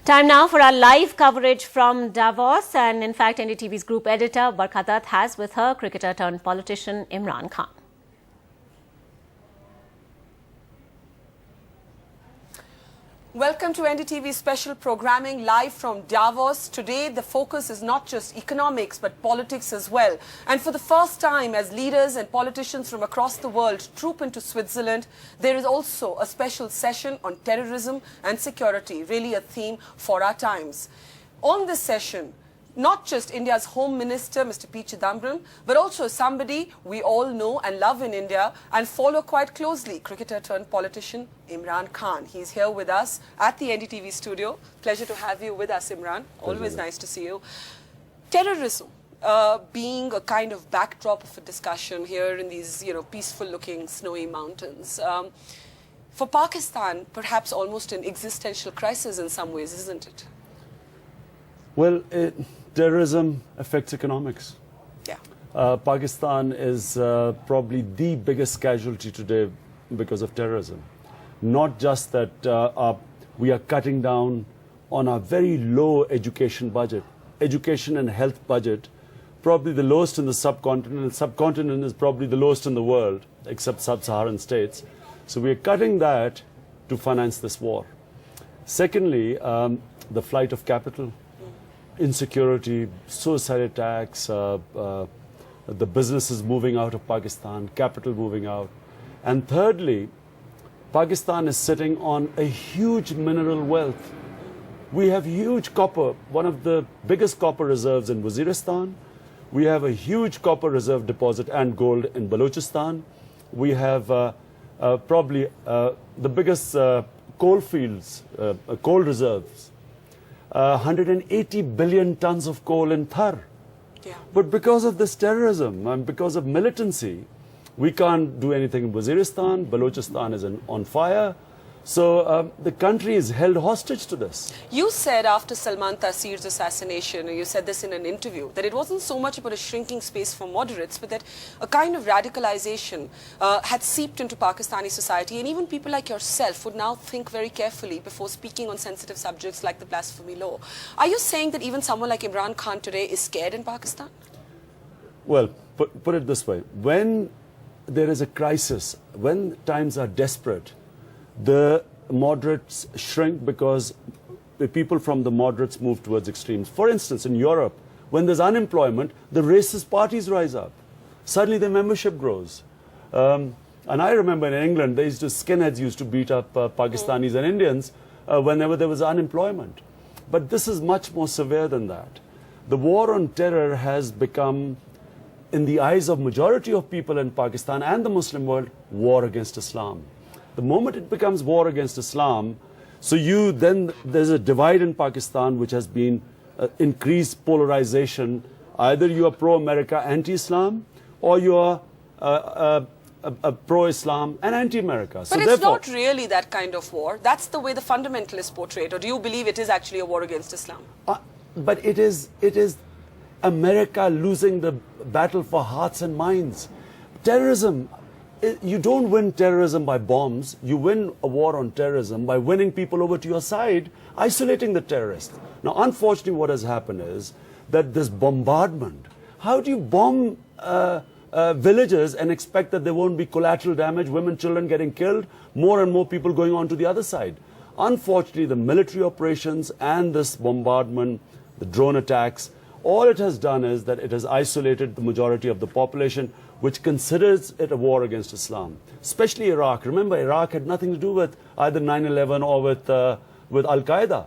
Time now for our live coverage from Davos, and in fact NDTV's group editor Barkhatat has with her cricketer turned politician Imran Khan. Welcome to NDTV's special programming live from Davos. Today the focus is not just economics but politics as well. And for the first time, as leaders and politicians from across the world troop into Switzerland, there is also a special session on terrorism and security, really a theme for our times. On this session, not just India's Home Minister, Mr. P. Chidambaram, but also somebody we all know and love in India and follow quite closely, cricketer turned politician Imran Khan. He's here with us at the NDTV studio. Pleasure to have you with us, Imran. Always nice to see you. Terrorism being a kind of backdrop of a discussion here in these, peaceful-looking snowy mountains. For Pakistan, perhaps almost an existential crisis in some ways, isn't it? Well, terrorism affects economics. Yeah. Pakistan is probably the biggest casualty today because of terrorism. Not just that we are cutting down on our very low education budget. Education and health budget, probably the lowest in the subcontinent. The subcontinent is probably the lowest in the world, except sub-Saharan states. So we are cutting that to finance this war. Secondly, the flight of capital. Insecurity, suicide attacks, the businesses moving out of Pakistan, capital moving out. And thirdly, Pakistan is sitting on a huge mineral wealth. We have huge copper, one of the biggest copper reserves in Waziristan. We have a huge copper reserve deposit and gold in Balochistan. We have probably the biggest coal fields, coal reserves. 180 billion tons of coal in Thar. Yeah. But because of this terrorism and because of militancy, we can't do anything in Waziristan. Balochistan is on fire. So the country is held hostage to this. You said after Salman Taseer's assassination, you said this in an interview, that it wasn't so much about a shrinking space for moderates, but that a kind of radicalization had seeped into Pakistani society, and even people like yourself would now think very carefully before speaking on sensitive subjects like the blasphemy law. Are you saying that even someone like Imran Khan today is scared in Pakistan? Well, put it this way. When there is a crisis, when times are desperate, the moderates shrink because the people from the moderates move towards extremes. For instance, in Europe, when there's unemployment, the racist parties rise up. Suddenly the membership grows. And I remember in England, skinheads used to beat up Pakistanis and Indians whenever there was unemployment. But this is much more severe than that. The war on terror has become, in the eyes of majority of people in Pakistan and the Muslim world, war against Islam. The moment it becomes war against Islam, then there's a divide in Pakistan which has been increased polarization. Either you are pro-America, anti-Islam, or you are pro-Islam and anti-America. But it's not really that kind of war. That's the way the fundamentalists portray it. Or do you believe it is actually a war against Islam? But it is America losing the battle for hearts and minds. Terrorism. You don't win terrorism by bombs. You win a war on terrorism by winning people over to your side, isolating the terrorists. Now, unfortunately, what has happened is that this bombardment, how do you bomb villages and expect that there won't be collateral damage, women, children getting killed, more and more people going on to the other side? Unfortunately, the military operations and this bombardment, the drone attacks, all it has done is that it has isolated the majority of the population, which considers it a war against Islam, especially Iraq. Remember, Iraq had nothing to do with either 9/11 or with Al-Qaeda.